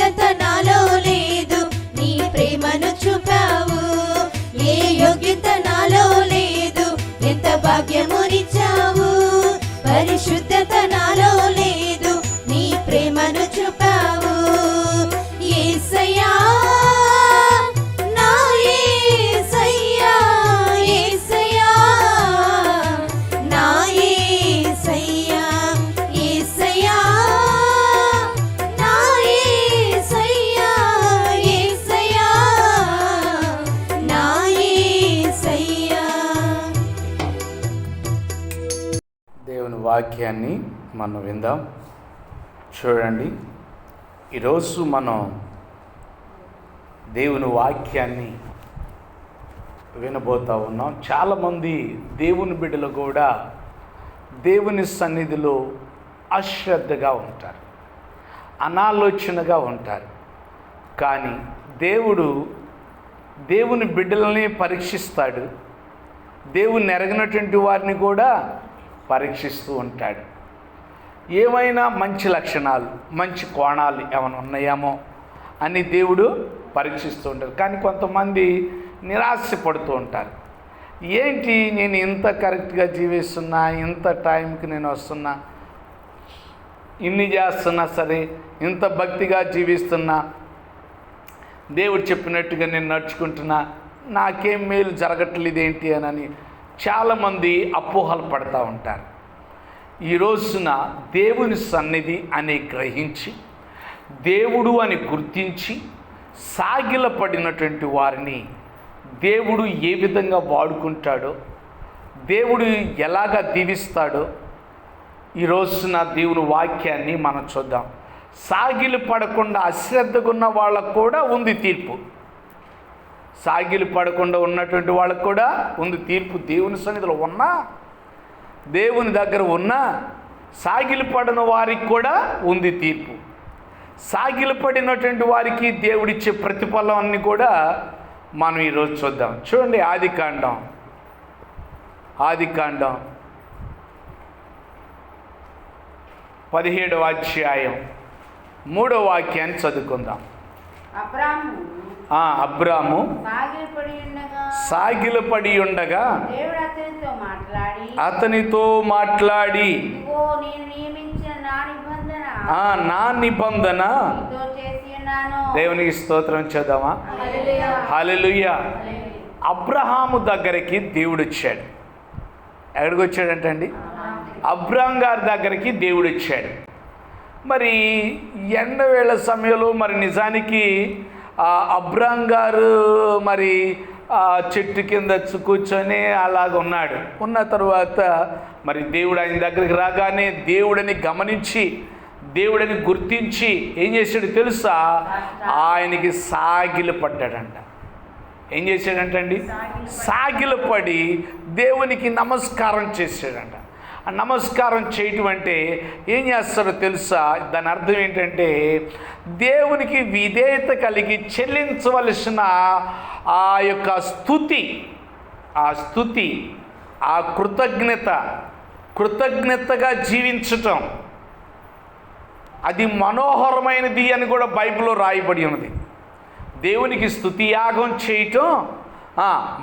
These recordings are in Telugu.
పరిశుద్ధత నాలో లేదు, నీ ప్రేమను చూపావు. ఏ యోగ్యత నాలో లేదు, ఎంత భాగ్యమునిచ్చావు. పరిశుద్ధత నాలో లేదు, నీ ప్రేమను చూపావు. యేసయ్యా నా యేసయ్యా, యేసయ్యా నా యేసయ్యా, యేసయ్యా నా యేసయ్యా, యేసయ్యా నా యేసయ్యా. దేవుని వాక్యాన్ని మనం విందాం. చూడండి, ఈరోజు మనం దేవుని వాక్యాన్ని వినబోతూ ఉన్నాం. చాలామంది దేవుని బిడ్డలు కూడా దేవుని సన్నిధిలో అశ్రద్ధగా ఉంటారు, అనాలోచనగా ఉంటారు. కానీ దేవుని బిడ్డలని పరీక్షిస్తాడు. దేవుని ఎరగనటువంటి వారిని కూడా పరీక్షిస్తూ ఉంటాడు. ఏమైనా మంచి లక్షణాలు, మంచి కోణాలు ఏమైనా ఉన్నాయేమో అని దేవుడు పరీక్షిస్తూ ఉంటారు. కానీ కొంతమంది నిరాశపడుతూ ఉంటారు. ఏంటి, నేను ఇంత కరెక్ట్గా జీవిస్తున్నా, ఇంత టైంకి నేను వస్తున్నా, ఇన్ని చేస్తున్నా సరే, ఇంత భక్తిగా జీవిస్తున్నా, దేవుడు చెప్పినట్టుగా నేను నడుచుకుంటున్నా, నాకేం మేలు జరగట్లేదు ఏంటి అని చాలామంది అపోహలు పడుతూ ఉంటారు. ఈ రోజున దేవుని సన్నిధి అని గ్రహించి, దేవుడు అని గుర్తించి సాగిలపడినటువంటి వారిని దేవుడు ఏ విధంగా వాడుకుంటాడో, దేవుడు ఎలాగా దీవిస్తాడో ఈ రోజున దేవుని వాక్యాన్ని మనం చూద్దాం. సాగిలి పడకుండా అశ్రద్ధగా ఉన్న వాళ్ళకు కూడా ఉంది తీర్పు. సాగిలి పడకుండా ఉన్నటువంటి వాళ్ళకు కూడా ఉంది తీర్పు. దేవుని సన్నిధిలో ఉన్నా, దేవుని దగ్గర ఉన్నా సాగిలి పడిన వారికి కూడా ఉంది తీర్పు. సాగిలి పడినటువంటి వారికి దేవుడిచ్చే ప్రతిఫలాన్ని కూడా మనం ఈరోజు చూద్దాం. చూడండి, ఆదికాండం 17వ అధ్యాయం 3వ వాక్యాన్ని చదువుకుందాం. అబ్రాము సాగిలపడి ఉండగా అతనితో మాట్లాడి, నా నిబంధన, దేవునికి స్తోత్రం చేద్దామా? హల్లెలూయా. అబ్రహాము దగ్గరికి దేవుడు వచ్చాడు. ఎక్కడికి వచ్చాడంటండి? అబ్రాం గారి దగ్గరికి దేవుడు వచ్చాడు. మరి ఎండవేళ సమయంలో మరి నిజానికి అబ్రాం గారు మరి చెట్టు కింద కూర్చొని అలాగ ఉన్నాడు. ఉన్న తర్వాత మరి దేవుడు ఆయన దగ్గరికి రాగానే దేవుడిని గమనించి, దేవుడిని గుర్తించి ఏం చేశాడు తెలుసా? ఆయనకి సాగిలు పడ్డాడంట. ఏం చేశాడంటండి? సాగిలు పడి దేవునికి నమస్కారం చేశాడంట. ఆ నమస్కారం చేయటం అంటే ఏం చేస్తారో తెలుసా? దాని అర్థం ఏంటంటే దేవునికి విధేయత కలిగి చెల్లించవలసిన ఆ యొక్క స్తుతి, ఆ కృతజ్ఞతగా జీవించటం, అది మనోహరమైనది అని కూడా బైబిల్లో రాయబడి ఉన్నది. దేవునికి స్తుతి యాగం చేయటం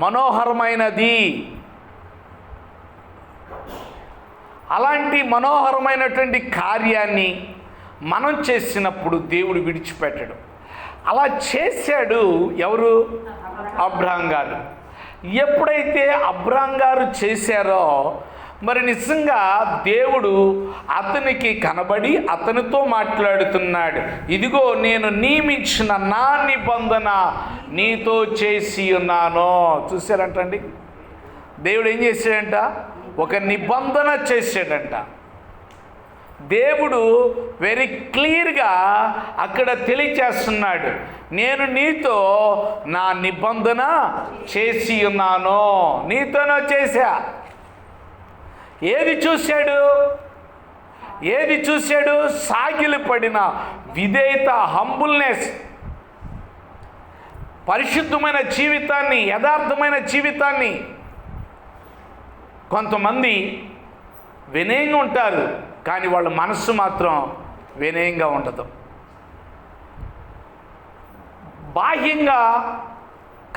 మనోహరమైనది. అలాంటి మనోహరమైనటువంటి కార్యాన్ని మనం చేసినప్పుడు దేవుడు విడిచిపెట్టడు. అలా చేశాడు ఎవరు? అబ్రాం గారు. ఎప్పుడైతే అబ్రాం గారు చేశారో మరి నిజంగా దేవుడు అతనికి కనబడి అతనితో మాట్లాడుతున్నాడు. ఇదిగో నేను నియమించిన నా నిబంధన నీతో చేసి ఉన్నాను. చూశారంటండి, దేవుడు ఏం చేశాడంట? ఒక నిబంధన చేశాడంట. దేవుడు వెరీ క్లియర్గా అక్కడ తెలియచేస్తున్నాడు, నేను నీతో నా నిబంధన చేసి ఉన్నాను, నీతోనో చేశా. ఏది చూశాడు? సాగిలి పడిన విధేయత, హంబుల్నెస్, పరిశుద్ధమైన జీవితాన్ని, యథార్థమైన జీవితాన్ని. కొంతమంది వినయంగా ఉంటారు, కానీ వాళ్ళ మనస్సు మాత్రం వినయంగా ఉండదు. బాహ్యంగా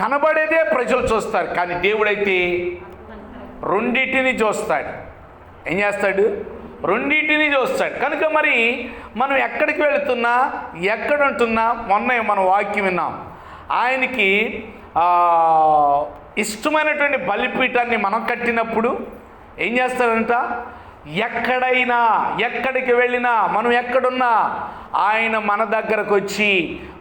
కనబడేదే ప్రజలు చూస్తారు, కానీ దేవుడైతే రెండింటిని చూస్తాడు. ఏం చేస్తాడు? రెండింటిని చూస్తాడు. కనుక మరి మనం ఎక్కడికి వెళుతున్నా, ఎక్కడ ఉంటున్నా, మొన్న మనం వాక్యం విన్నాం, ఆయనకి ఇష్టమైనటువంటి బలిపీఠాన్ని మనం కట్టినప్పుడు ఏం చేస్తాడంట? ఎక్కడైనా, ఎక్కడికి వెళ్ళినా, మనం ఎక్కడున్నా ఆయన మన దగ్గరకు వచ్చి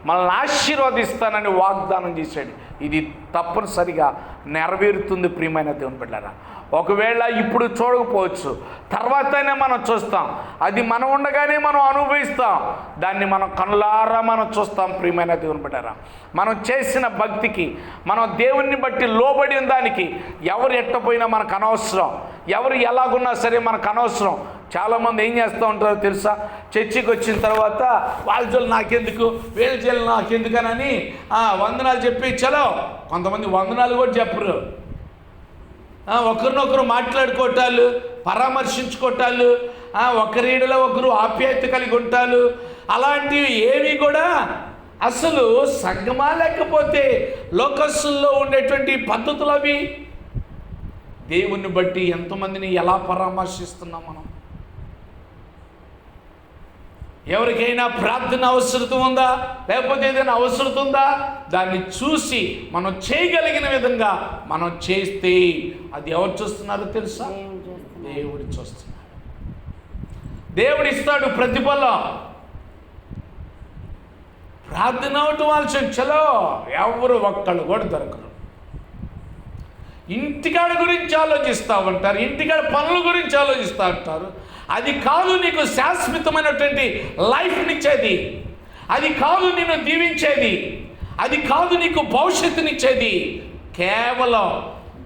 మనల్ని ఆశీర్వదిస్తానని వాగ్దానం చేశాడు. ఇది తప్పనిసరిగా నెరవేరుతుంది ప్రియమైన దేవుని బిడ్డలారా. ఒకవేళ ఇప్పుడు చూడకపోవచ్చు, తర్వాతనే మనం చూస్తాం. అది మనం ఉండగానే మనం అనుభవిస్తాం, దాన్ని మనం కనులారా మనం చూస్తాం. ప్రియమైన దేవుని బిడ్డలారా, మనం చేసిన భక్తికి, మనం దేవుణ్ణి బట్టి లోబడిన దానికి ఎవరు ఎట్టపోయినా మనకు అనవసరం, ఎవరు ఎలాగున్నా సరే మనకు అనవసరం. చాలామంది ఏం చేస్తూ ఉంటారో తెలుసా? చర్చికి వచ్చిన తర్వాత వాళ్ళ జోలు నాకెందుకు, వీళ్ళ జోలు నాకెందుకనని వందనాలు చెప్పి చలో. కొంతమంది వందనాలు కూడా చెప్పరు, ఒకరినొకరు మాట్లాడుకోవటాలు, పరామర్శించుకోవటాలు, ఒకరీడలో ఒకరు ఆప్యాయత కలిగి ఉంటాలు, అలాంటివి ఏవి కూడా అసలు సంగమా, లేకపోతే లోకస్సుల్లో ఉండేటువంటి పద్ధతులు అవి. దేవుణ్ణి బట్టి ఎంతమందిని ఎలా పరామర్శిస్తున్నాం మనం? ఎవరికైనా ప్రార్థన అవసరం ఉందా, లేకపోతే ఏదైనా అవసరం ఉందా, దాన్ని చూసి మనం చేయగలిగిన విధంగా మనం చేస్తే అది ఎవరు చూస్తున్నారో తెలుసా? దేవుడు చూస్తున్నాడు. దేవుడు ఇస్తాడు ప్రతిఫలం. ప్రార్థన అవటం వాళ్ళు చలో, ఎవరు ఒక్కళ్ళు కూడా దొరకరు. ఇంటికాడ గురించి ఆలోచిస్తూ ఉంటారు, ఇంటికాడ పనుల గురించి ఆలోచిస్తూ ఉంటారు. అది కాదు నీకు శాశ్వతమైనటువంటి లైఫ్నిచ్చేది, అది కాదు నిన్ను దీవించేది, అది కాదు నీకు భవిష్యత్తునిచ్చేది. కేవలం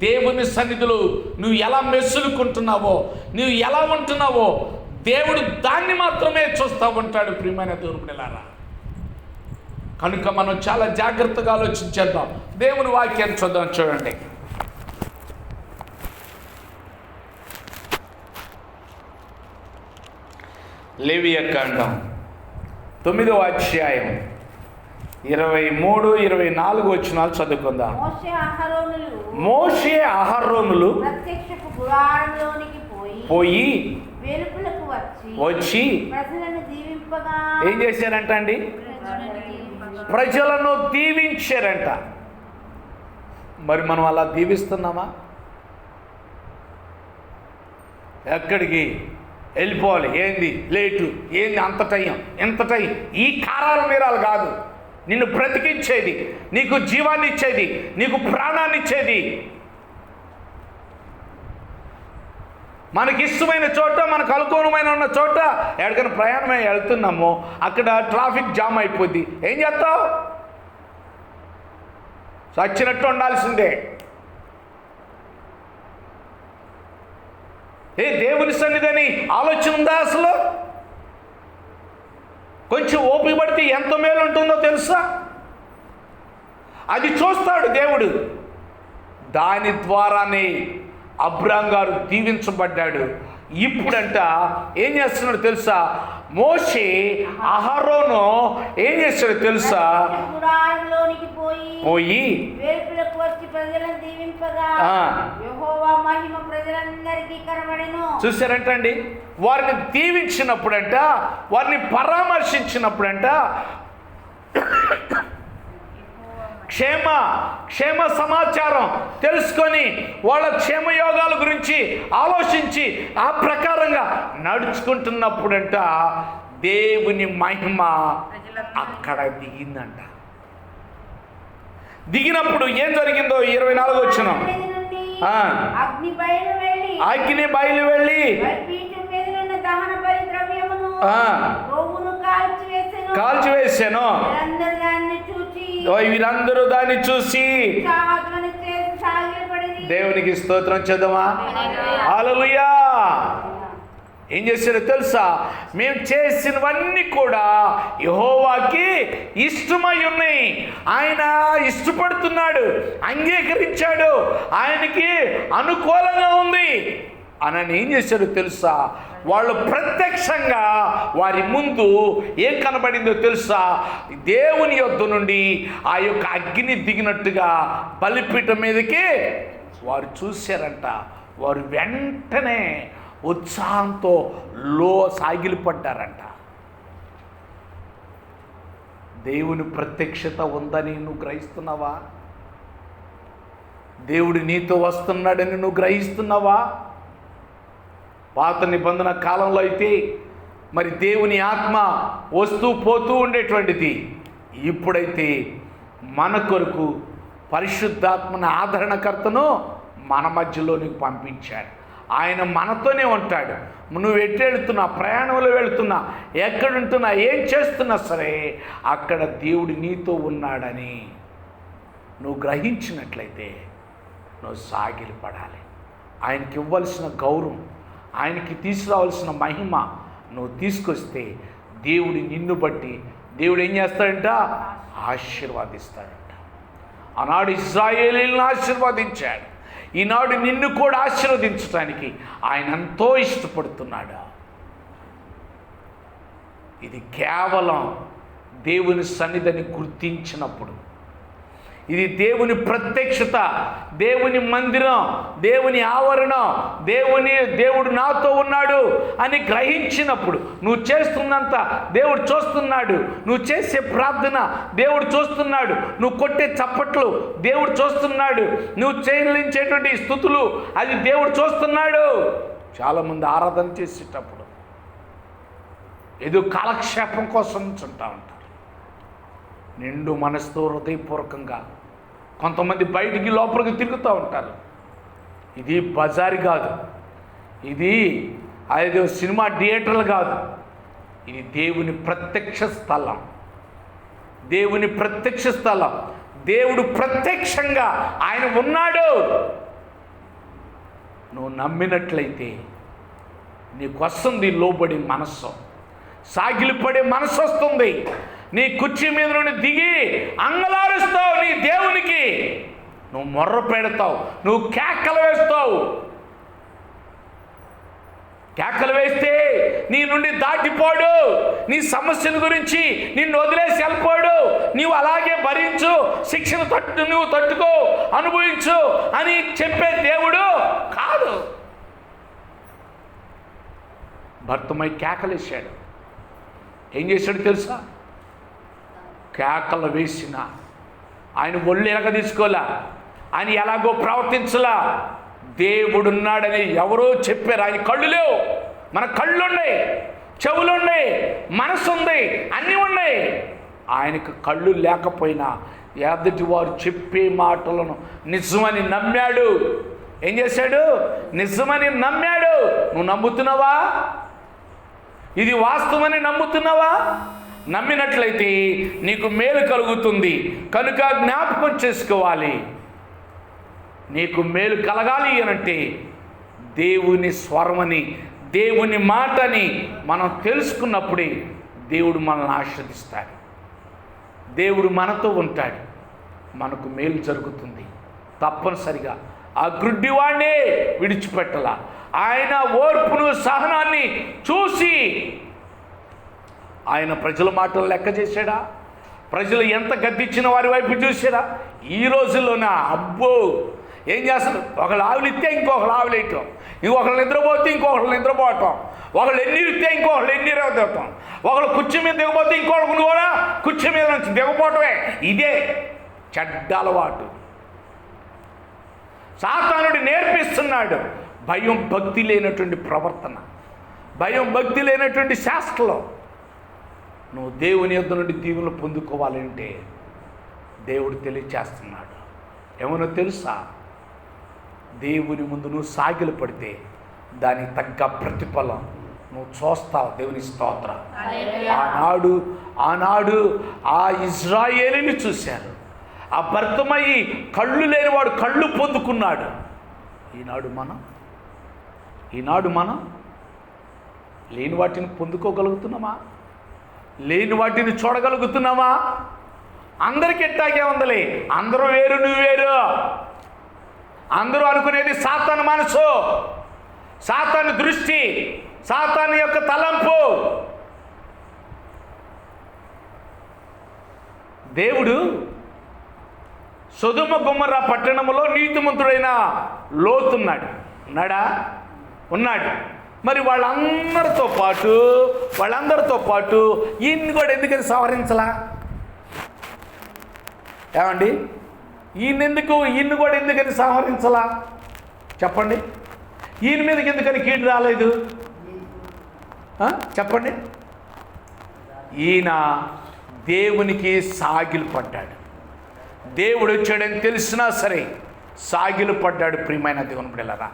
దేవుని సన్నిధిలో నువ్వు ఎలా మెసులుకుంటున్నావో, నువ్వు ఎలా ఉంటున్నావో దేవుడు దాన్ని మాత్రమే చూస్తూ ఉంటాడు. ప్రియమైన దేవుని బిడ్డలారా, కనుక మనం చాలా జాగ్రత్తగా ఆలోచించేద్దాం. దేవుని వాక్యాన్ని చూద్దాం. చూడండి, లేవియ కాండం 9వ అధ్యాయం 23, 24 వచనాలు చదువుకుందాం. మోషే అహరోనులు ప్రత్యక్షపు గుడారంలోనికి పోయి వెలుపలకు వచ్చి ప్రజలను దీవింపగా ఏం చేశారంట అండి? ప్రజలను దీవించారంట. మరి మనం అలా దీవిస్తున్నామా? ఎక్కడికి వెళ్ళిపోవాలి? ఏంది లేటు, ఏంది అంత టైం, ఎంత టైం? ఈ కారాల మీరాలు కాదు నిన్ను బ్రతికించేది, నీకు జీవాన్ని ఇచ్చేది, నీకు ప్రాణాన్ని ఇచ్చేది. మనకి ఇష్టమైన చోట, మనకు అనుకూలమైన ఉన్న చోట ఎక్కడికైనా ప్రయాణమై వెళ్తున్నామో అక్కడ ట్రాఫిక్ జామ్ అయిపోద్ది. ఏం చేస్తావు? చచ్చినట్టు ఉండాల్సిందే. దేవుని సన్నిధిని ఆలోచన ఉందా అసలు? కొంచెం ఓపిక పడితే ఎంత మేలు ఉంటుందో తెలుసా? అది చూస్తాడు దేవుడు. దాని ద్వారానే అబ్రాహాం గారు దీవించబడ్డాడు. ఇప్పుడంట ఏం చేస్తున్నాడు తెలుసా? మోషే అహరోను ఏం చేస్తాడు తెలుసా? పోయి చూసారంటండి, వారిని దీవించినప్పుడంట, వారిని పరామర్శించినప్పుడంట క్షేమ సమాచారం తెలుసుకొని వాళ్ళ క్షేమయోగాల గురించి ఆలోచించి ఆ ప్రకారంగా నడుచుకుంటున్నప్పుడంట దేవుని మహిమ అక్కడ దిగిందంట. దిగినప్పుడు ఏం జరిగిందో 24 వచనం. అగ్ని బయలు వెళ్ళి కాల్చివేసాను. వీరందరూ దాన్ని చూసి దేవునికి స్తోత్రం చేద్దామా? హల్లెలూయా. ఏం చేశారో తెలుసా? మేము చేసినవన్నీ కూడా యెహోవాకి ఇష్టమై ఉన్నాయి. ఆయన ఇష్టపడుతున్నాడు, అంగీకరించాడు, ఆయనకి అనుకూలంగా ఉంది అని ఏం చేశారో తెలుసా? వాళ్ళు ప్రత్యక్షంగా వారి ముందు ఏం కనబడిందో తెలుసా? దేవుని యొద్ద నుండి ఆ యొక్క అగ్ని దిగినట్టుగా బలిపీఠం మీదకి వారు చూశారంట. వారు వెంటనే ఉత్సాహంతో సాగిలిపడ్డారంట. దేవుని ప్రత్యక్షత ఉందని నువ్వు గ్రహిస్తున్నావా? దేవుడు నీతో వస్తున్నాడని నువ్వు గ్రహిస్తున్నావా? పాత నిబంధన కాలంలో అయితే మరి దేవుని ఆత్మ వస్తూ పోతూ ఉండేటువంటిది. ఇప్పుడైతే మన కొరకు పరిశుద్ధాత్మని ఆదరణకర్తను మన మధ్యలోనికి పంపించాడు. ఆయన మనతోనే ఉంటాడు. నువ్వు ఎటు వెళుతున్నా, ప్రయాణంలో వెళుతున్నా, ఎక్కడుంటున్నా, ఏం చేస్తున్నా సరే అక్కడ దేవుడు నీతో ఉన్నాడని నువ్వు గ్రహించినట్లయితే నువ్వు సాగిలపడాలి. ఆయనకి ఇవ్వాల్సిన గౌరవం, ఆయనకి తీసుకురావాల్సిన మహిమ నువ్వు తీసుకొస్తే దేవుడు నిన్ను బట్టి దేవుడు ఏం చేస్తాడంట? ఆశీర్వాదిస్తాడంట. ఆనాడు ఇశ్రాయేలీయులను ఆశీర్వదించాడు. ఈనాడు నిన్ను కూడా ఆశీర్వదించడానికి ఆయన ఎంతో ఇష్టపడుతున్నాడు. ఇది కేవలం దేవుని సన్నిధిని గుర్తించినప్పుడు, ఇది దేవుని ప్రత్యక్షత, దేవుని మందిరం, దేవుని ఆవరణం, దేవుడు నాతో ఉన్నాడు అని గ్రహించినప్పుడు నువ్వు చేస్తున్నంత దేవుడు చూస్తున్నాడు. నువ్వు చేసే ప్రార్థన దేవుడు చూస్తున్నాడు. నువ్వు కొట్టే చప్పట్లు దేవుడు చూస్తున్నాడు. నువ్వు చెల్లించేటువంటి స్తుతులు అది దేవుడు చూస్తున్నాడు. చాలామంది ఆరాధన చేసేటప్పుడు ఏదో కాలక్షేపం కోసం చుంటా ఉంటారు. నిండు మనసుతో హృదయపూర్వకంగా కొంతమంది బయటికి లోపలికి తిరుగుతూ ఉంటారు. ఇది బజారు కాదు, ఇది అదే సినిమా థియేటర్లు కాదు, ఇది దేవుని ప్రత్యక్ష స్థలం. దేవుని ప్రత్యక్ష స్థలం. దేవుడు ప్రత్యక్షంగా ఆయన ఉన్నాడు. నువ్వు నమ్మినట్లయితే నీకు వస్తుంది లోబడి మనస్సు, సాగిలిపడే మనసు వస్తుంది. నీ కుర్చీ మీద నుండి దిగి అంగలారుస్తావు నీ దేవునికి. నువ్వు మొర్ర పెడతావు, నువ్వు కేకలు వేస్తావు. కేకలు వేస్తే నీ నుండి దాటిపోడు. నీ సమస్యల గురించి నిన్ను వదిలేసి వెళ్ళిపోడు. నీవు అలాగే భరించు, శిక్షను నువ్వు తట్టుకో, అనుభవించు అని చెప్పే దేవుడు కాదు. భర్తమై కేకలేశాడు. ఏం చేశాడు తెలుసా? కేకలు వేసిన ఆయన ఒళ్ళు ఎలాగ తీసుకోలే, ఆయన ఎలాగో ప్రవర్తించలా. దేవుడున్నాడని ఎవరో చెప్పారు. ఆయన కళ్ళు లేవు, మన కళ్ళు ఉన్నాయి, చెవులు ఉన్నాయి, మనసు ఉంది, అన్నీ ఉన్నాయి. ఆయనకు కళ్ళు లేకపోయినా ఎదుటి వారు చెప్పే మాటలను నిజమని నమ్మాడు. ఏం చేశాడు? నిజమని నమ్మాడు. నువ్వు నమ్ముతున్నావా? ఇది వాస్తవమని నమ్ముతున్నావా? నమ్మినట్లయితే నీకు మేలు కలుగుతుంది. కనుక జ్ఞాపకం చేసుకోవాలి. నీకు మేలు కలగాలి అనంటే దేవుని స్వరమని, దేవుని మాటని మనం తెలుసుకున్నప్పుడే దేవుడు మనల్ని ఆశీర్వదిస్తాడు. దేవుడు మనతో ఉంటాడు. మనకు మేలు జరుగుతుంది. తప్పనిసరిగా ఆ గుడ్డివాడినే విడిచిపెట్టాల. ఆయన ఓర్పును సహనాన్ని చూసి ఆయన ప్రజల మాటలు లెక్క చేశాడా? ప్రజలు ఎంత గద్దించిన వారి వైపు చూసాడా? ఈ రోజుల్లోనా అబ్బో ఏం చేస్తారు? ఒకళ్ళు ఆవులిస్తే ఇంకొకళ్ళు ఆవులేయటం, ఇంకొకళ్ళు నిద్రపోతే ఇంకొకళ్ళు నిద్రపోవటం, ఒకళ్ళు ఎన్నీరిస్తే ఇంకొకళ్ళు ఎన్నీరవటం, ఒకళ్ళు కుర్చీ మీద దిగపోతే ఇంకొకళ్ళు కూడా కుర్చీ మీద నుంచి దిగపోవటమే. ఇదే చెడ్డ అలవాటు. సాతానుడు నేర్పిస్తున్నాడు భయం భక్తి లేనటువంటి ప్రవర్తన, భయం భక్తి లేనటువంటి శాస్త్రం. నువ్వు దేవుని యొద్ద నుండి దీవులు పొందుకోవాలంటే దేవుడు తెలియచేస్తున్నాడు. ఏమన్నా తెలుసా? దేవుని ముందు నువ్వు సాగిలు పడితే దానికి తగ్గ ప్రతిఫలం నువ్వు చూస్తావు. దేవుని స్తోత్రం. ఆనాడు ఆ ఇజ్రాయేలుని చూశారు. ఆ భర్తమయ్యి కళ్ళు లేనివాడు కళ్ళు పొందుకున్నాడు. ఈనాడు మనం లేని వాటిని పొందుకోగలుగుతున్నామా? లేని వాటిని చూడగలుగుతున్నావా? అందరికి ఎట్టాగే ఉందలే, అందరూ వేరు నువ్వు వేరు. అందరూ అనుకునేది సాతాను మనసు, సాతాను దృష్టి. సాతాను యొక్క తలంపు. దేవుడు సొదొమ గొమొర్ర పట్టణములో నీతిమంతుడైన లోతు ఉన్నాడా? ఉన్నాడు. మరి వాళ్ళందరితో పాటు ఈయన్ని కూడా ఎందుకని సంహరించలా? ఏమండి, ఈయన్ని కూడా ఎందుకని సంహరించలా చెప్పండి? ఈయన మీదకి ఎందుకని కీడు రాలేదు చెప్పండి? ఈయన దేవునికి సాగిలు పడ్డాడు. దేవుడు వచ్చాడని తెలిసినా సరే సాగిలు పడ్డాడు. ప్రియమైన దేవుని బిడ్డలారా,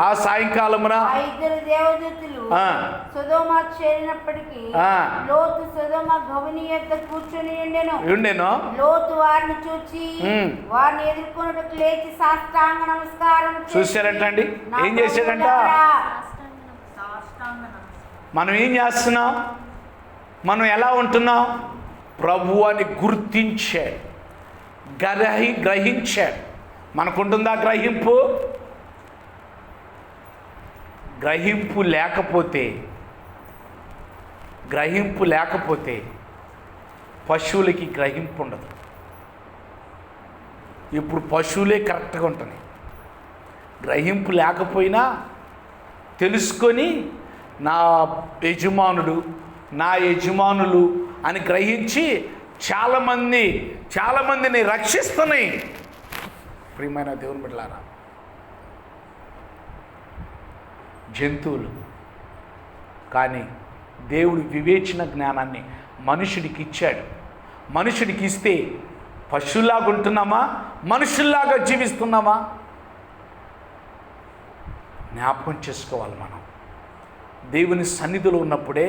ఆ సాయంకాలమున ఇద్దరు దేవదూతలు సొదొమ చేరినప్పటికీ లోతు సొదొమ గవిని యొద్ద కూర్చొని ఉండెను. లోతు వారిని చూచి వారిని ఎదుర్కొనుటకు లేచి సాష్టాంగ నమస్కారం చూశారంటండి. ఏం చేశాడంట? మనం ఏం చేస్తున్నాం? మనం ఎలా ఉంటున్నాం? ప్రభు అని గుర్తించాడు, గ్రహించాడు. మనకుంటుందా గ్రహింపు? గ్రహింపు లేకపోతే పశువులకి గ్రహింపు ఉండదు. ఇప్పుడు పశువులే కరెక్ట్గా ఉంటున్నాయి. గ్రహింపు లేకపోయినా తెలుసుకొని నా యజమానులు అని గ్రహించి చాలామందిని రక్షిస్తున్నాయి. ప్రియమైన దేవుని బిడ్డలారా, జంతువులు కానీ దేవుడు వివేచన జ్ఞానాన్ని మనుషుడికి ఇచ్చాడు. మనుషుడికి ఇస్తే పశువులాగా ఉంటున్నామా, మనుషుల్లాగా జీవిస్తున్నామా? జ్ఞాపకం చేసుకోవాలి. మనం దేవుని సన్నిధిలో ఉన్నప్పుడే,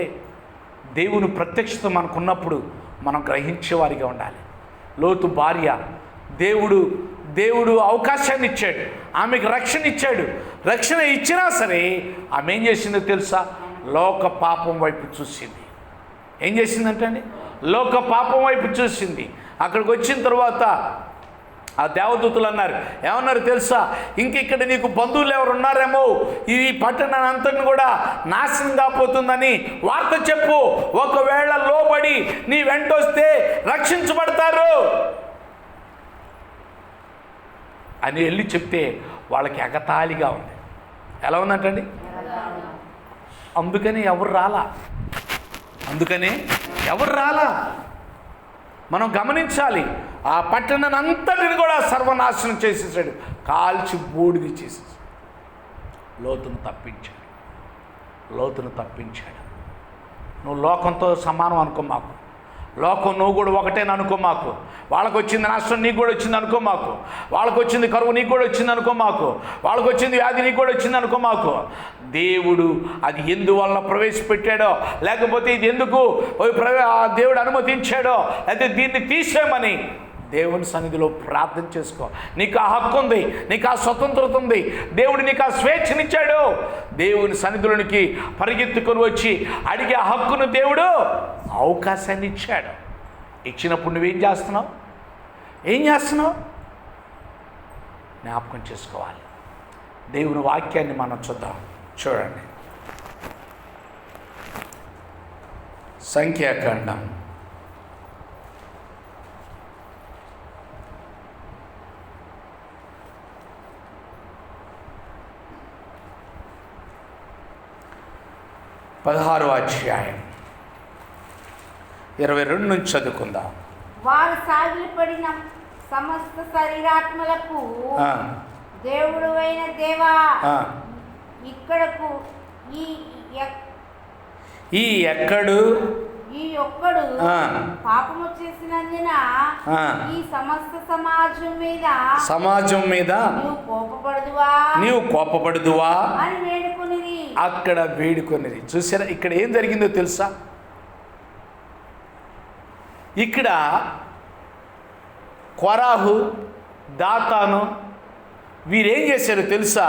దేవుని ప్రత్యక్షత మనకున్నప్పుడు మనం గ్రహించేవారిగా ఉండాలి. లోతు భార్య, దేవుడు అవకాశాన్ని ఇచ్చాడు, ఆమెకు రక్షణ ఇచ్చాడు. రక్షణ ఇచ్చినా సరే ఆమె ఏం చేసిందో తెలుసా? లోక పాపం వైపు చూసింది. ఏం చేసిందంటే అండి, లోక పాపం వైపు చూసింది. అక్కడికి వచ్చిన తర్వాత ఆ దేవదూతలు ఏమన్నారు తెలుసా? ఇక్కడ నీకు బంధువులు ఎవరు ఉన్నారేమో, ఈ పట్టణాన్ని అంతటిని కూడా నాశనం కాపోతుందని వార్త చెప్పు. ఒకవేళ లోబడి నీ వెంటొస్తే రక్షించబడతారు అని వెళ్ళి చెప్తే వాళ్ళకి ఎగతాళిగా ఉంది. ఎలా ఉందంటండి? అందుకని ఎవరు రాలా. మనం గమనించాలి. ఆ పట్టణాన్ని అంతటిని కూడా సర్వనాశనం చేసేసాడు, కాల్చి బూడిది చేసేసాడు. లోతును తప్పించాడు. నువ్వు లోకంతో సమానం అనుకో మాకు. లోకం నువ్వు కూడా ఒకటేని అనుకో మాకు. వాళ్ళకు వచ్చింది నష్టం నీకు కూడా వచ్చింది అనుకో మాకు. వాళ్ళకు వచ్చింది కరువు నీకు కూడా వచ్చింది అనుకో మాకు. వాళ్ళకు వచ్చింది వ్యాధి నీకు కూడా వచ్చింది అనుకో మాకు. దేవుడు అది ఎందువల్ల ప్రవేశపెట్టాడో, లేకపోతే ఇది ఎందుకు దేవుడు అనుమతించాడో, లేకపోతే దీన్ని తీసేయమని దేవుని సన్నిధిలో ప్రార్థన చేసుకో. నీకు ఆ హక్కు ఉంది, నీకు ఆ స్వతంత్రత ఉంది. దేవుడు నీకు ఆ స్వేచ్ఛనిచ్చాడు. దేవుని సన్నిధిలోనికి పరిగెత్తుకొని వచ్చి అడిగే హక్కును దేవుడు అవకాశాన్ని ఇచ్చాడు. ఇచ్చినప్పుడు నువ్వేం చేస్తున్నావు? జ్ఞాపకం చేసుకోవాలి. దేవుని వాక్యాన్ని మనం చూడండి. సంఖ్యాకాండం 16వ అధ్యాయం 22 నుంచి చదువుకుందాం. వారు సాగిలపడిన సమస్త శరీరాత్మలకు దేవుడు అయిన దేవా, ఇక్కడకు ఈ ఒక్కడు పాపము చేసినందున ఈ సమస్త సమాజం మీద నీవు కోపపడుదువా అని వేడుకొనిది. అక్కడ వేడుకొనిది. చూసారా, ఇక్కడ ఏం జరిగిందో తెలుసా? ఇక్కడ కొరాహు, దాతాను వీరేం చేశారు తెలుసా?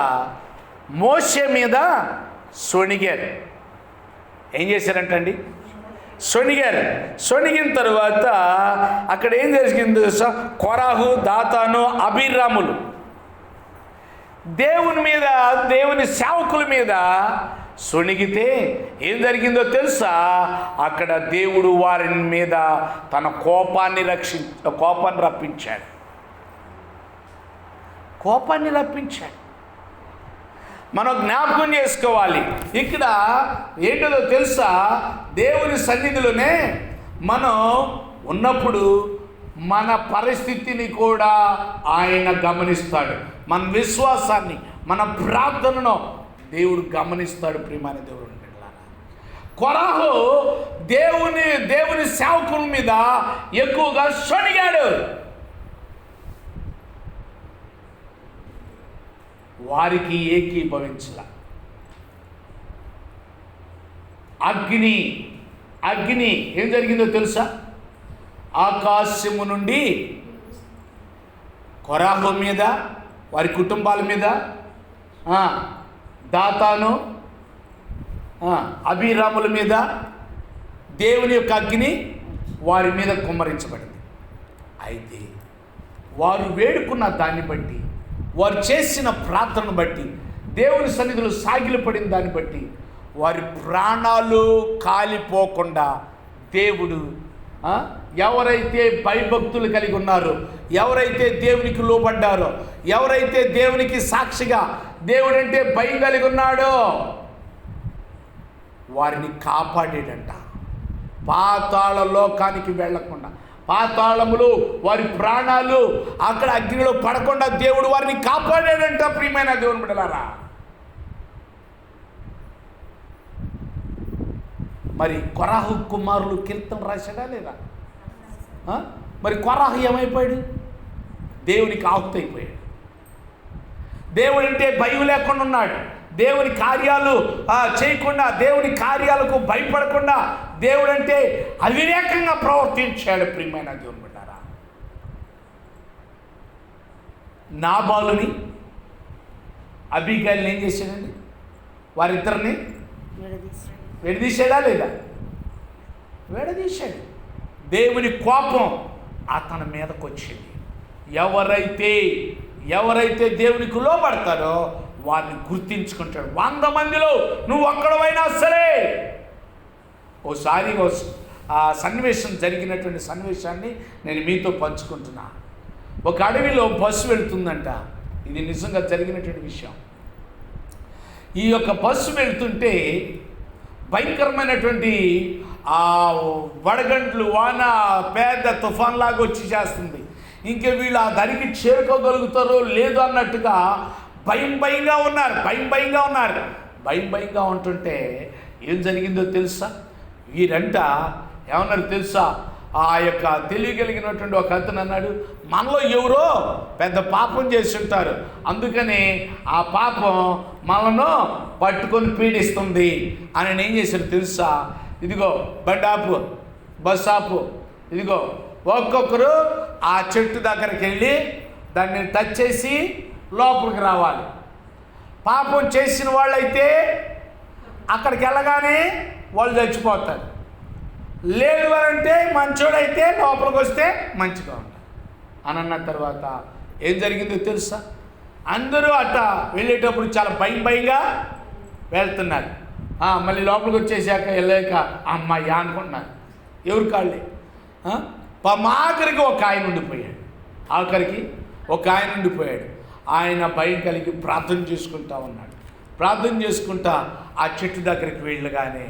మోషే మీద సొణిగారు. ఏం చేశారంటండి? సొణిగిన తర్వాత అక్కడ ఏం జరిగింది తెలుసా? కొరాహు, దాతాను, అబీరాములు దేవుని సేవకుల మీద సొణిగితే ఏం జరిగిందో తెలుసా? అక్కడ దేవుడు వారి మీద తన కోపాన్ని రప్పించాడు. మనం జ్ఞాపకం చేసుకోవాలి. ఇక్కడ ఏంటో తెలుసా? దేవుని సన్నిధిలోనే మనం ఉన్నప్పుడు మన పరిస్థితిని కూడా ఆయన గమనిస్తాడు. మన విశ్వాసాన్ని, మన ప్రార్థనను దేవుడు గమనిస్తాడు. ప్రియమైన దేవుడు కొరాహు దేవుని సేవకుల మీద ఎక్కువగా సొనిగాడు. వారికి ఏకీభవించల. అగ్ని ఏం జరిగిందో తెలుసా? ఆకాశము నుండి కొరాహు మీద, వారి కుటుంబాల మీద, దాతాను, అభిరాముల మీద దేవుని యొక్క అగ్ని వారి మీద కుమ్మరించబడింది. అయితే వారు వేడుకున్న దాన్ని బట్టి, వారు చేసిన ప్రార్థనను బట్టి, దేవుని సన్నిధిలో సాగిలపడిన దాన్ని బట్టి వారి ప్రాణాలు కాలిపోకుండా దేవుడు ఎవరైతే భయభక్తులు కలిగి ఉన్నారో, ఎవరైతే దేవునికి లోబడ్డారో, ఎవరైతే దేవునికి సాక్షిగా దేవుడంటే భయం కలిగి ఉన్నాడో వారిని కాపాడేడంట. పాతాళ లోకానికి వెళ్లకుండా, పాతాళములు వారి ప్రాణాలు అక్కడ అగ్నిలో పడకుండా దేవుడు వారిని కాపాడాడంట. ప్రియమైన దేవుని బిడ్డలారా, మరి కొరాహు కుమారులు కీర్తన రాశాడా లేదా? మరి కొరాహు ఏమైపోయాడు? దేవునికి ఆహుతైపోయాడు. దేవుడు అంటే భయం లేకుండా ఉన్నాడు. దేవుని కార్యాలు చేయకుండా, దేవుని కార్యాలకు భయపడకుండా దేవుడు అంటే అవివేకంగా ప్రవర్తించాడు. ప్రియమైన దేవుని బిడ్డలారా, నాబాలుని అబీగైల్ని ఏం చేశాడండి? వారిద్దరిని విడదీశాడా లేదా? విడదీశాడు. దేవుని కోపం అతని మీదకు వచ్చింది. ఎవరైతే దేవునికి లోబడతారో వారిని గుర్తించుకుంటాడు. 100 మందిలో నువ్వు ఒక్కడవైనా సరే. ఓసారి జరిగినటువంటి సన్నివేశాన్ని నేను మీతో పంచుకుంటున్నా. ఒక అడవిలో బస్సు వెళుతుందంట. ఇది నిజంగా జరిగినటువంటి విషయం. ఈ యొక్క బస్సు వెళుతుంటే భయంకరమైనటువంటి వడగంట్లు, వాన పెద్ద తుఫాన్ లాగా వచ్చి చేస్తుంది. ఇంకే వీళ్ళు ఆ దానికి చేరుకోగలుగుతారో లేదో అన్నట్టుగా భయంగా ఉంటుంటే ఏం జరిగిందో తెలుసా? వీరంట ఏమన్నారు తెలుసా? ఆ యొక్క తెలియగలిగినటువంటి ఒక అతను అన్నాడు, మనలో ఎవరో పెద్ద పాపం చేసి ఉంటారు, అందుకని ఆ పాపం మనను పట్టుకొని పీడిస్తుంది అని ఏం చేశారు తెలుసా? ఇదిగో బండి ఆపు, బస్ ఆపు, ఇదిగో ఒక్కొక్కరు ఆ చెట్టు దగ్గరికి వెళ్ళి దాన్ని టచ్ చేసి లోపలికి రావాలి. పాపం చేసిన వాళ్ళైతే అక్కడికి వెళ్ళగానే వాళ్ళు చచ్చిపోతారు. లేదు అంటే మంచోడైతే లోపలికి వస్తే మంచిగా ఉంటారు అని అన్న తర్వాత ఏం జరిగిందో తెలుసా? అందరూ అట్ట వెళ్ళేటప్పుడు చాలా భయంగా వెళ్తున్నారు. మళ్ళీ లోపలికి వచ్చేసాక వెళ్ళాక అమ్మాయ్యా అనుకుంటున్నారు. ఎవరి కాళ్ళే. ఆఖరికి ఒక ఆయన ఉండిపోయాడు. ఆయన భయం కలిగి ప్రార్థన చేసుకుంటా ఉన్నాడు. ప్రార్థన చేసుకుంటా ఆ చెట్టు దగ్గరికి వెళ్ళగానే,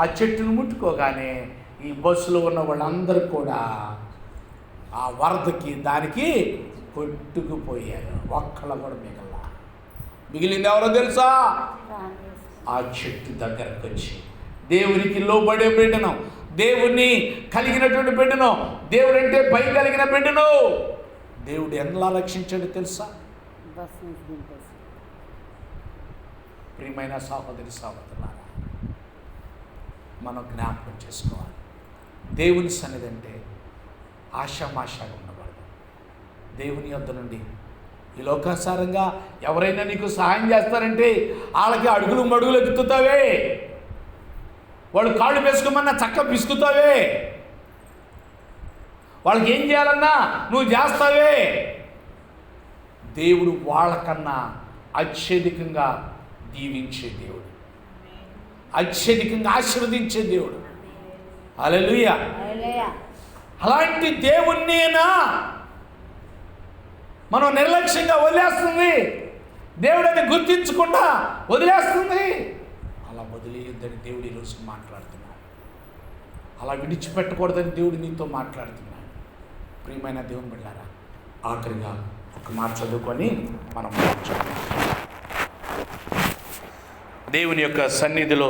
ఆ చెట్టును ముట్టుకోగానే ఈ బస్సులో ఉన్న వాళ్ళందరూ కూడా ఆ వరదకి దానికి కొట్టుకుపోయారు. ఒక్కళ్ళ కూడా మిగిలింది ఎవరో తెలుసా? ఆ చెట్టు దగ్గరకు వచ్చి దేవునికి లోబడే బిడ్డను, దేవుణ్ణి కలిగినటువంటి బిడ్డను, దేవుడు అంటే భయం కలిగిన బిడ్డను దేవుడు ఎలా రక్షించాడు తెలుసా? ప్రియమైన సహోదరి సహోదరులారా, మనం జ్ఞాపకం చేసుకోవాలి. దేవుని సన్నిధి అంటే ఆషామాషాగా ఉండకూడదు. దేవుని యొద్ద నుండి ఈ లోకానుసారంగా ఎవరైనా నీకు సహాయం చేస్తారంటే వాళ్ళకి అడుగులు మడుగులు ఎక్కుతావే, వాళ్ళు కాళ్ళు వేసుకోమన్నా చక్క పిసుకుతావే, వాళ్ళకి ఏం చేయాలన్నా నువ్వు చేస్తావే. దేవుడు వాళ్ళకన్నా అత్యధికంగా దీవించే దేవుడు. అత్యధికంగా ఆశీర్వదించే దేవుడు. హల్లెలూయా. హల్లెలూయా. అలాంటి దేవుణ్ణేనా మనం నిర్లక్ష్యంగా వదిలేస్తుంది, దేవుడిని గుర్తించకుండా వదిలేస్తుంది. అలా వదిలేయొద్దని దేవుడు ఈరోజు మాట్లాడుతున్నాడు. అలా విడిచిపెట్టకూడదని దేవుడు నీతో మాట్లాడుతున్నాడు. ప్రియమైన దేవుని బిడ్డలారా, ఆఖరిగా ఒక మాట చదువుకొని మనం మాట్లాడుతున్నాం. దేవుని యొక్క సన్నిధిలో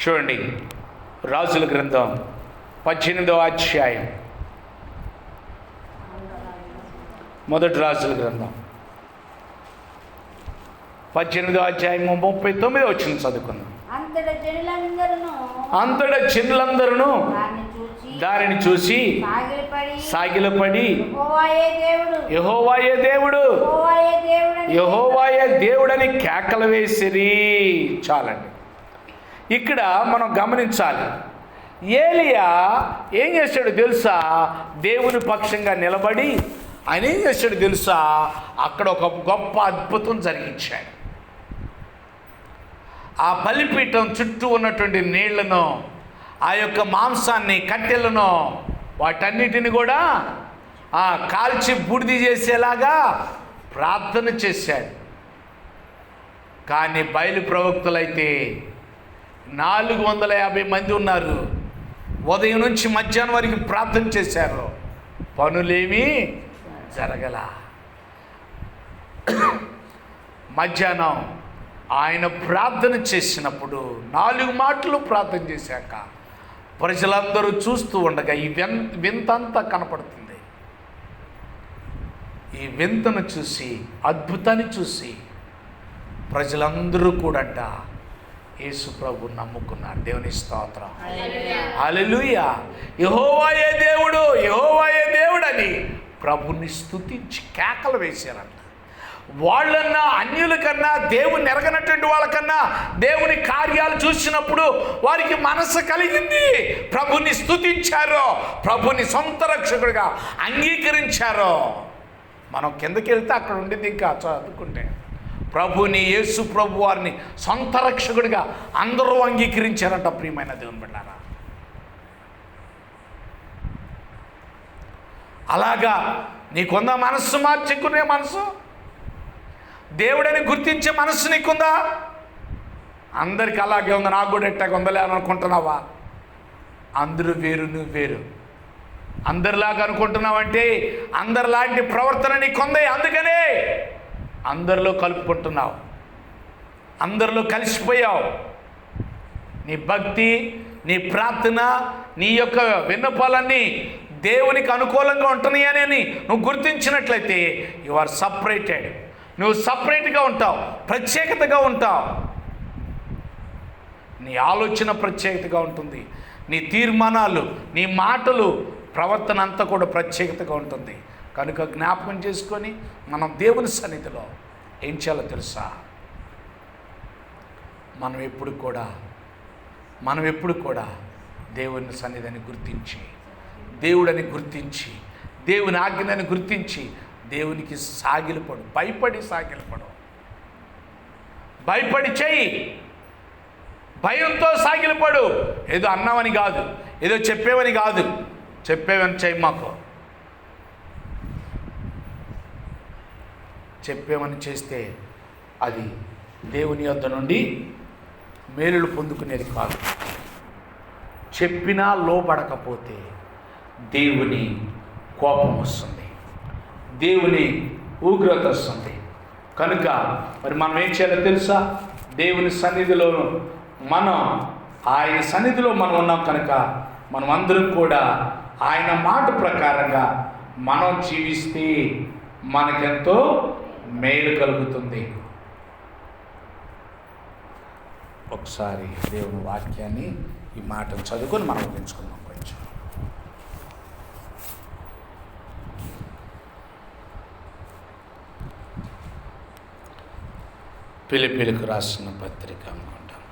చూడండి, రాజుల గ్రంథం 18వ అధ్యాయం, మొదటి రాజుల గ్రంథం 18వ అధ్యాయం 39వ వచనం చదువుకుందాం. అంతటా జనులందరూ దానిని చూసి సాగిలపడి యెహోవాయే దేవుడు, యెహోవాయే దేవుడని కేకలు వేసిరి. చాలండి. ఇక్కడ మనం గమనించాలి, ఏలియా ఏం చేశాడు తెలుసా? దేవుని పక్షంగా నిలబడి ఆయన ఏం చేశాడు తెలుసా? అక్కడ ఒక గొప్ప అద్భుతం జరిగించాడు. ఆ బలిపీఠం చుట్టూ ఉన్నటువంటి నీళ్లను, ఆ యొక్క మాంసాన్ని, కట్టెలను, వాటన్నిటిని కూడా కాల్చి బూడిద చేసేలాగా ప్రార్థన చేశాడు. కానీ బయలు ప్రవక్తలైతే 450 మంది ఉన్నారు. ఉదయం నుంచి మధ్యాహ్నం వరకు ప్రార్థన చేశారు, పనులేమీ జరగల. మధ్యాహ్నం ఆయన ప్రార్థన చేసినప్పుడు 4 మాటలు ప్రార్థన చేశాక ప్రజలందరూ చూస్తూ ఉండగా ఈ వింతంతా కనపడుతుంది. ఈ వింతను చూసి, అద్భుతాన్ని చూసి ప్రజలందరూ కూడంట యేసు ప్రభు నమ్ముకున్నారు. దేవుని స్తోత్రం. హల్లెలూయా. యెహోవాయే దేవుడు, యెహోవాయే దేవుడు అని ప్రభుని స్తుతించి కేకలు వేశారంట. వాళ్ళన్నా, అన్యుల కన్నా, దేవుని ఎరగనటువంటి వాళ్ళకన్నా దేవుని కార్యాలు చూసినప్పుడు వారికి మనసు కలిగింది. ప్రభుని స్తుతించారు, ప్రభుని సొంత రక్షకుడిగా అంగీకరించారు. మనం కిందకి వెళ్తే అక్కడ ఉండింది ఇంకా చదువుకుంటే, ప్రభుని, యేసు ప్రభు వారిని సొంత రక్షకుడిగా అందరూ అంగీకరించారంట. ప్రియమైన దేవుని బిడ్డలారా, అలాగా నీకుందా మనస్సు మార్చుకునే మనసు? దేవుడని గుర్తించే మనస్సు నీకుందా? అందరికి అలాగే ఉంది, నాకు కూడా ఎట్టాగా ఉందలే అని అనుకుంటున్నావా? అందరూ వేరు, నువ్వు వేరు. అందరిలాగా అనుకుంటున్నావంటే అందరిలాంటి ప్రవర్తన నీకుంది, అందుకనే అందరిలో కలుపుకుంటున్నావు, అందరిలో కలిసిపోయావు. నీ భక్తి, నీ ప్రార్థన, నీ యొక్క విన్నపాలన్నీ దేవునికి అనుకూలంగా ఉంటున్నాయని నువ్వు గుర్తించినట్లయితే యు ఆర్ సపరేటెడ్. నువ్వు సపరేట్గా ఉంటావు, ప్రత్యేకతగా ఉంటావు. నీ ఆలోచన ప్రత్యేకతగా ఉంటుంది, నీ తీర్మానాలు, నీ మాటలు, ప్రవర్తన అంతా కూడా ప్రత్యేకతగా ఉంటుంది. కనుక జ్ఞాపకం చేసుకొని మనం దేవుని సన్నిధిలో ఏం చేయాలో తెలుసా? మనం ఎప్పుడు కూడా దేవుని సన్నిధిని గుర్తించి, దేవుడని గుర్తించి, దేవుని ఆజ్ఞని గుర్తించి దేవునికి సాగిలపడు. భయపడి సాగిలపడు, భయపడి చెయ్యి, భయంతో సాగిలపడు. ఏదో అన్నామని కాదు, ఏదో చెప్పేవని కాదు, చెప్పేవని చెయ్యి. మాకు చెప్పేమని చేస్తే అది దేవుని యొద్ద నుండి మేలులు పొందుకునేది కాదు. చెప్పినా లోబడకపోతే దేవుని కోపం వస్తుంది, దేవుని ఉగ్రత వస్తుంది. కనుక మరి మనం ఏం చేయాలో తెలుసా? దేవుని సన్నిధిలో ఆయన సన్నిధిలో మనం ఉన్నాం కనుక మనం అందరం కూడా ఆయన మాట ప్రకారంగా మనం జీవిస్తే మనకెంతో మేలు కలుగుతుంది. ఒకసారి దేవుని వాక్యాన్ని, ఈ మాటను చదువుకొని మనం పెంచుకుందాం కొంచెం. ఫిలిప్పీయులకు రాసిన పత్రిక అనుకుంటాం.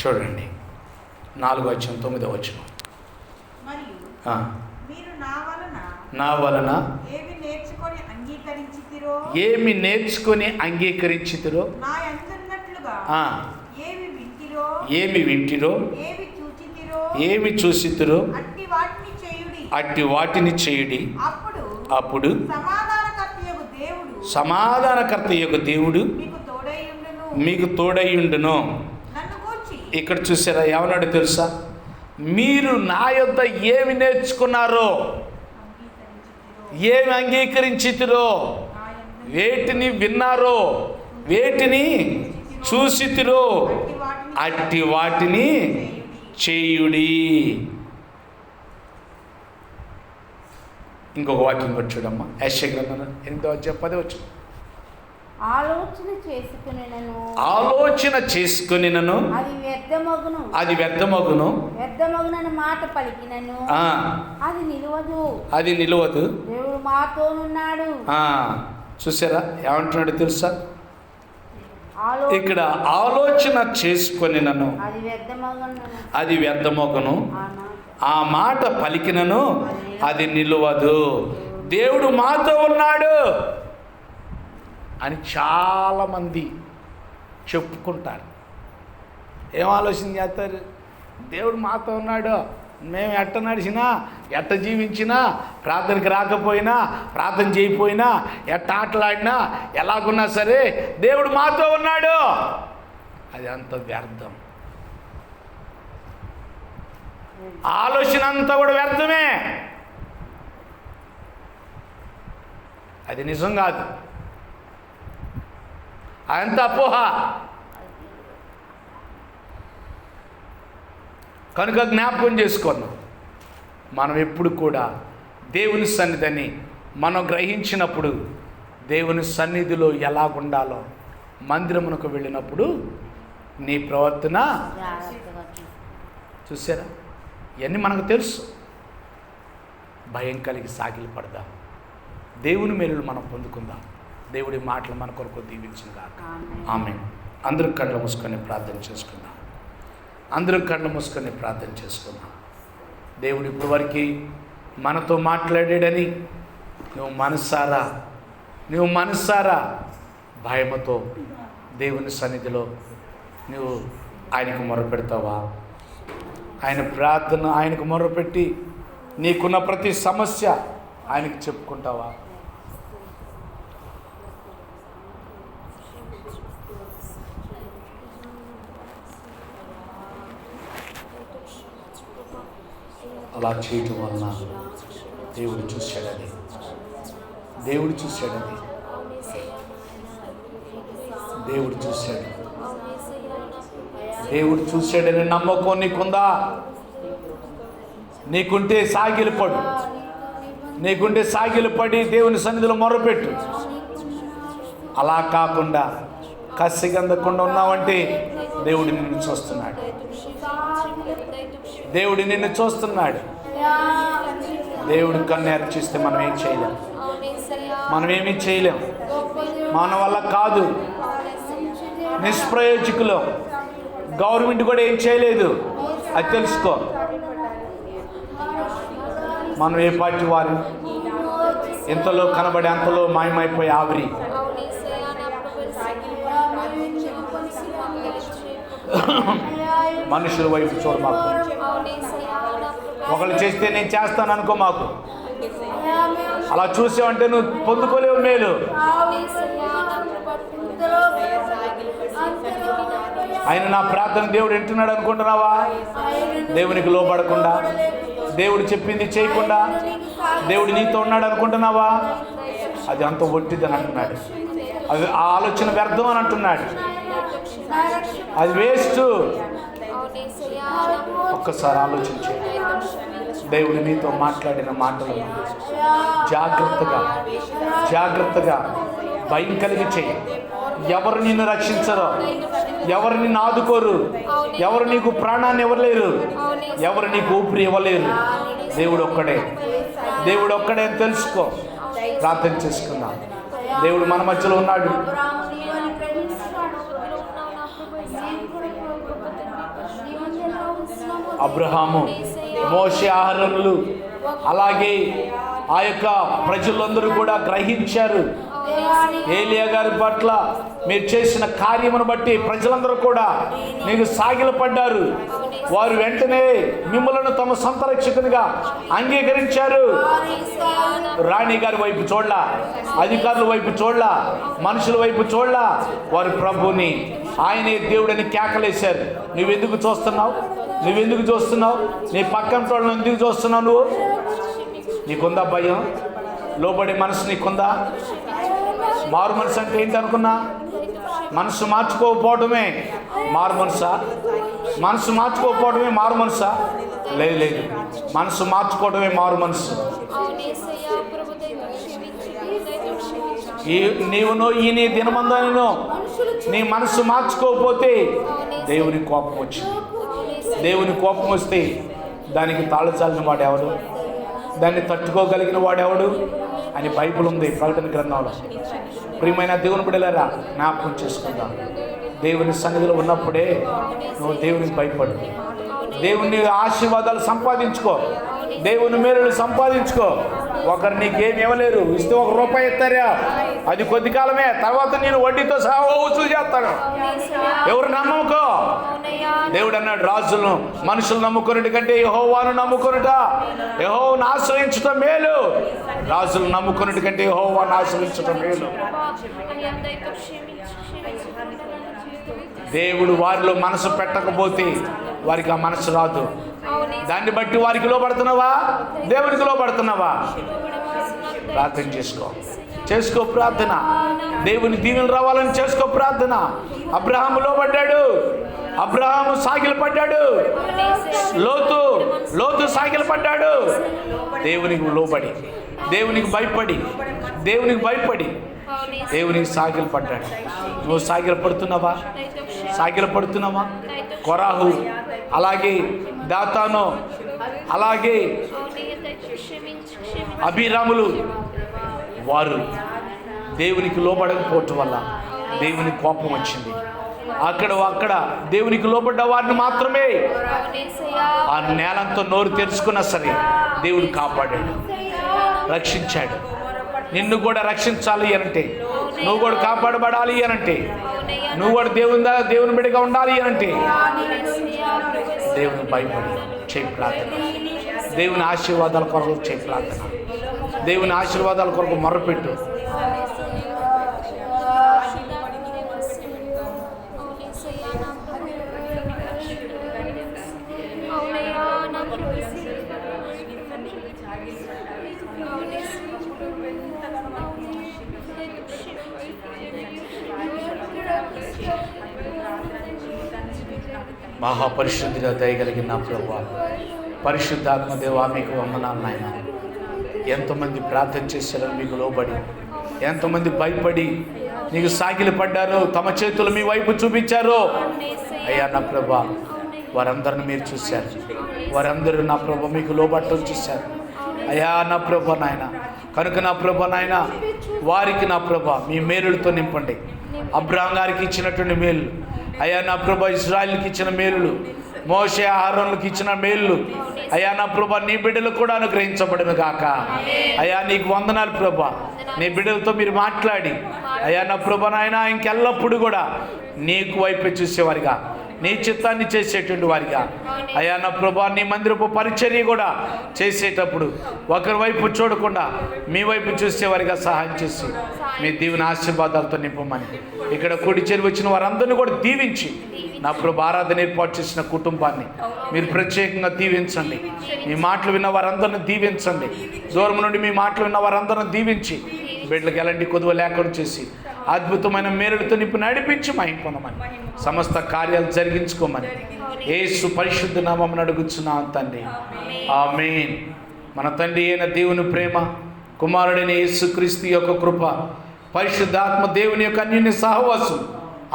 చూడండి 4:9. మరియు మీరు నా వలన ఏమి నేర్చుకొని అంగీకరించితిరో నా యందున్నట్లుగా ఏమి వింటిరో ఏమి చూసితిరో అట్టి వాటిని చేయుడి. అప్పుడు సమాధానకర్తయగు దేవుడు మీకు తోడైయుండును. ఇక్కడ చూసారా ఏమన్నాడు తెలుసా? మీరు నా యొద్ద ఏమి నేర్చుకున్నారో, ఏమి అంగీకరించితిరో, వేటిని విన్నారో, వేటిని చూసితిరో అట్టి వాటిని చేయుడి. ఇంకొక వాక్యం కూడా చూడమ్మా. యెషయా గ్రంథం 8:10. ఆలోచన చేసుకునినను అది వ్యర్థమగును మాట పలికినను అది నిలవదు. దేవుడు మాతోనున్నాడు. చూసారా ఏమంటున్నాడు తెలుసా? ఇక్కడ ఆలోచన చేసుకొనినను అది వ్యర్థమగును, ఆ మాట పలికినను అది నిలవదు. దేవుడు మాతో ఉన్నాడు అని చాలామంది చెప్పుకుంటారు. ఏం ఆలోచన చేస్తారు? దేవుడు మాతో ఉన్నాడు, మేము ఎట్ట నడిచినా, ఎట్ట జీవించినా, ప్రార్థనకి రాకపోయినా, ప్రార్థన చేయకపోయినా, ఎట్ట ఆటలాడినా, ఎలాగున్నా సరే దేవుడు మాతో ఉన్నాడు. అది అంత వ్యర్థం. ఆలోచన అంతా కూడా వ్యర్థమే. అది నిజం కాదు, అదంతా అపోహ. కనుక జ్ఞాపకం చేసుకున్నాం, మనం ఎప్పుడు కూడా దేవుని సన్నిధిని మనం గ్రహించినప్పుడు, దేవుని సన్నిధిలో ఎలాగుండాలో, మందిరమునకు వెళ్ళినప్పుడు నీ ప్రవర్తన చూసారా? ఇవన్నీ మనకు తెలుసు. భయం కలిగి సాగిలి పడదాం, దేవుని మేలులు మనం పొందుకుందాం. దేవుడి మాటలు మన కొరకు దీవించుగా. ఆమేన్. అందరూ కళ్ళు మూసుకొని ప్రార్థన చేసుకుందాం. దేవుడు ఇప్పటి వరకు మనతో మాట్లాడాడని నువ్వు మనసారా భయముతో దేవుని సన్నిధిలో నువ్వు ఆయనకు మొరపెడతావా? ఆయన ప్రార్థన ఆయనకు మొరపెట్టి నీకున్న ప్రతి సమస్య ఆయనకు చెప్పుకుంటావా? అలా చేయటం వలన దేవుడు చూశాడని నమ్మకం నీకుందా? నీకుంటే సాగిలపడి దేవుని సన్నిధిలో మొరపెట్టు. అలా కాకుండా కసిగందకుండా ఉన్నావంటే దేవుడు నిన్ను చూస్తున్నాడు. దేవుడు కన్ను అర్చిస్తే మనం ఏమీ చేయలేం. మన వల్ల కాదు, నిష్ప్రయోజకులు. గవర్నమెంట్ కూడా ఏం చేయలేదు, అది తెలుసుకో. మనం ఏ పార్టీ వారు? ఎంతలో కనబడి అంతలో మాయమైపోయి ఆవిరి. మనుషుల వైపు చూడ మాకు. ఒకళ్ళు చేస్తే నేను చేస్తాను అనుకో మాకు. అలా చూసావంటే నువ్వు పొందుకోలేవు మేలు. ఆయన నా ప్రార్థన దేవుడు వింటున్నాడు అనుకుంటున్నావా? దేవునికి లోబడకుండా, దేవుడు చెప్పింది చేయకుండా దేవుడు నీతో ఉన్నాడు అనుకుంటున్నావా? అది అంత ఒట్టిదని అంటున్నాడు. అది ఆ ఆలోచన వ్యర్థం అని అంటున్నాడు. అది వేస్ట్. ఒక్కసారి ఆలోచించు. దేవుడు నీతో మాట్లాడిన మాటలు జాగ్రత్తగా భయం కలిగి చేయి. ఎవరు నిన్ను రక్షించరో, ఎవరు నిన్ను ఆదుకోరు, ఎవరు నీకు ప్రాణాన్ని ఇవ్వలేరు, ఎవరు నీకు ఊపిరి ఇవ్వలేరు. దేవుడు ఒక్కడే అని తెలుసుకో. ప్రార్థన చేసుకుందాం. దేవుడు మన మధ్యలో ఉన్నాడు. అబ్రహాము, మోషే, అహరోనులు, అలాగే ఆ యొక్క ప్రజలందరూ కూడా గ్రహించారు. ఏలియా గారి పట్ల మీరు చేసిన కార్యమును బట్టి ప్రజలందరూ కూడా మీకు సాగిలపడ్డారు. వారు వెంటనే మిమ్మలను తమ సొంత రక్షకునిగా అంగీకరించారు. రాణి గారి వైపు చూడలా, అధికారుల వైపు చూడలా, మనుషుల వైపు చూడలా, వారి ప్రభుని ఆయనే దేవుడని కేకలేశారు. నువ్వెందుకు చూస్తున్నావు? నువ్వెందుకు చూస్తున్నావు? నీ పక్కన వాళ్ళని ఎందుకు చూస్తున్నావు? నువ్వు నీకుందా భయం? లోబడే మనసు నీకుందా? మారు మనసు అంటే ఏంటి అనుకున్నా? మనసు మార్చుకోకపోవడమే మారు మనసా? మనసు మార్చుకోకపోవడమే మారు మనసా? లేదు లేదు, మనసు మార్చుకోవడమే మారు మనసు. నీవునో ఈ నీ దినమందనో నీ మనసు మార్చుకోకపోతే దేవుని కోపం వచ్చింది. దేవుని కోపం వస్తే దానికి తాళచాలిన వాడెవడు? దాన్ని తట్టుకోగలిగిన వాడెవడు అని బైబిల్ ఉంది, ప్రకటన గ్రంథంలో. ప్రియమైన దేవుని బిడ్డలారా, జ్ఞాపకం చేసుకుందాం. దేవుని సన్నిధిలో ఉన్నప్పుడే నువ్వు దేవునికి భయపడు. దేవుని ఆశీర్వాదాలు సంపాదించుకో, దేవుని మేలులు సంపాదించుకో. ఒకరు నీకేమి ఇవ్వలేరు, ఇస్తే ₹1 ఇస్తారా? అది కొద్ది కాలమే, తర్వాత నేను వడ్డీతో సహా వసూలు చేస్తాను. ఎవరు నమ్మకో? దేవుడు అన్నాడు, రాజులను మనుషులు నమ్ముకున్నట్టు కంటే యెహోవాను నమ్ముకునుట, యెహోవాను ఆశ్రయించటం మేలు. రాజులు నమ్ముకున్నట్టు కంటే యెహోవాను ఆశ్రయించటం మేలు. దేవుడు వారిలో మనసు పెట్టకపోతే వారికి ఆ మనసు రాదు. దాన్ని బట్టి వారికి లోపడుతున్నావా? దేవునికి లోపడుతున్నావా? ప్రార్థన చేసుకో ప్రార్థన. దేవుని దీవెనలు రావాలని చేసుకో ప్రార్థన. అబ్రహాము లోబడ్డాడు, అబ్రహాము సాగిలపడ్డాడు, లోతు సాగిలపడ్డాడు. దేవునికి లోబడి, దేవునికి భయపడి, దేవునికి సాగిలపడ్డాడు. నువ్వు సాగిలపడుతున్నావా? కొరాహు, అలాగే దాతాను, అలాగే అభిరాములు, వారు దేవునికి లోబడకపోవటం వల్ల దేవుని కోపం వచ్చింది. అక్కడ దేవునికి లోబడ్డ వారిని మాత్రమే ఆ నేలంతో నోరు తెరుచుకున్నా సరే దేవుడు కాపాడాడు, రక్షించాడు. నిన్ను కూడా రక్షించాలి అనంటే, నువ్వు కూడా కాపాడబడాలి అనంటే, నువ్వు కూడా దేవుని బిడ్డగా ఉండాలి అనంటే దేవుని భయపడి చేయి ప్రార్థన. దేవుని ఆశీర్వాదాల కొరకు చేయి ప్రార్థన. దేవుని ఆశీర్వాదాల కొరకు మొర్రపెట్టు. మహాపరిశుద్ధిగా దయగలిగిన నా ప్రభువా, పరిశుద్ధాత్మ దేవా, మీకు వందనాలు నాయన. ఎంతోమంది ప్రార్థన చేశారో మీకు లోబడి, ఎంతోమంది భయపడి నీకు సాగిలపడ్డారో, తమ చేతులు మీ వైపు చూపించారో అయ్యా నా ప్రభా, వారందరిని మీరు చూశారు. వారందరూ నా ప్రభా మీకు లోబట్టం చూశారు అయ్యా నా ప్రభా నాయన. కనుక నా ప్రభా నాయన, వారికి నా ప్రభా మీ మేలులతో నింపండి. అబ్రహాం గారికి ఇచ్చినటువంటి మేలు అయ్యా నా ప్రభా, ఇశ్రాయేలుకి ఇచ్చిన మేలులు, మోషే, అహరోనులకు ఇచ్చిన మేలులు అయ్యా నా ప్రభా నీ బిడ్డలకు కూడా అనుగ్రహించబడును గాక. అయ్యా నీకు వందనాలు ప్రభా. నీ బిడ్డలతో మీరు మాట్లాడి అయ్యా నా ప్రభా నాయన, ఇంకెల్లప్పుడు కూడా నీకు వైపే చూసేవారిగా, నీ చిత్తాన్ని చేసేటువంటి వారిగా అయ్యా నా ప్రభా, నీ మందిరపు పరిచర్య కూడా చేసేటప్పుడు ఒకరి వైపు చూడకుండా మీ వైపు చూసేవారిగా సహాయం చేసి మీ దీవెన ఆశీర్వాదాలతో నింపమని, ఇక్కడ కూడి చేరి వచ్చిన వారందరినీ కూడా దీవించి నా ప్రభు ఆరాధన ఏర్పాటు చేసిన కుటుంబాన్ని మీరు ప్రత్యేకంగా దీవించండి. మీ మాటలు విన్న వారందరిని దీవించండి. దూరం నుండి మీ మాటలు విన్న వారందరిని దీవించి బిడ్డలకు ఎలాంటి కొదువ లేకుండా చేసి అద్భుతమైన మేలులతో నింపి నడిపించి మహింపొందమని, సమస్త కార్యాలు జరిగించుకోమని యేసు పరిశుద్ధ నామమున అడుగుచున్నాం తండ్రి, ఆమేన్. మన తండ్రి అయిన దేవుని ప్రేమ, కుమారుడైన యేసుక్రీస్తు యొక్క కృప, పరిశుద్ధాత్మ దేవుని యొక్క అన్యోన్య సహవాసం,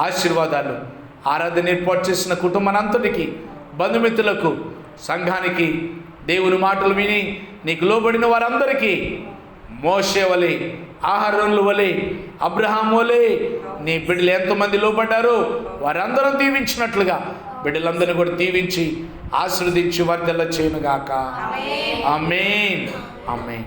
ఆశీర్వాదాలు ఆరాధన ఏర్పాటు చేసిన కుటుంబానంతటికి, బంధుమిత్రులకు, సంఘానికి, దేవుని మాటలు విని నీకు లోబడిన వారందరికీ మోషే వలె, అహరోనుల వలె, అబ్రహాం వలె నీ బిడ్డలు ఎంతమంది లోబడ్డారో వారందరూ దీవించినట్లుగా బిడ్డలందరినీ కూడా దీవించి ఆశీర్వదించి వర్ధల చేయనుగాక. ఆమేన్. ఆమేన్.